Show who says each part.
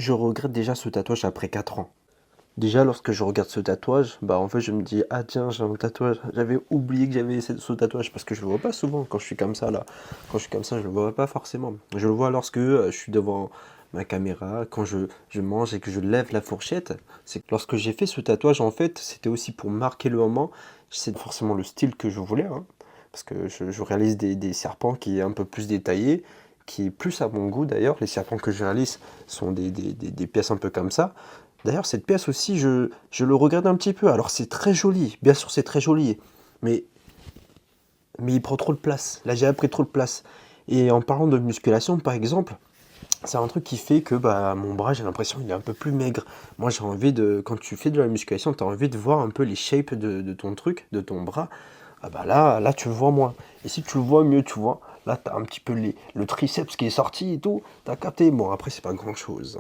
Speaker 1: je regrette déjà ce tatouage après 4 ans. Déjà, lorsque je regarde ce tatouage, bah en fait, je me dis, ah tiens, j'ai un tatouage. J'avais oublié que j'avais ce tatouage parce que je le vois pas souvent quand je suis comme ça là. Quand je suis comme ça, je le vois pas forcément. Je le vois lorsque je suis devant ma caméra, quand je mange et que je lève la fourchette. C'est que lorsque j'ai fait ce tatouage, en fait, c'était aussi pour marquer le moment. C'est forcément le style que je voulais, hein, parce que je réalise des serpents qui est un peu plus détaillés, qui est plus à mon goût d'ailleurs. Les serpents que je réalise sont des pièces un peu comme ça. D'ailleurs, cette pièce aussi, je le regarde un petit peu. Alors, c'est très joli, bien sûr, c'est très joli, mais, mais il prend trop de place. Là, j'ai pris trop de place. Et en parlant de musculation, par exemple, c'est un truc qui fait que bah, mon bras, j'ai l'impression qu'il est un peu plus maigre. Moi, j'ai envie de, quand tu fais de la musculation, tu as envie de voir un peu les shapes de ton truc, de ton bras. Ah bah là, tu le vois moins. Et si tu le vois mieux, tu vois, là, tu as un petit peu le triceps qui est sorti et tout. T'as capté. Bon, après, c'est pas grand-chose.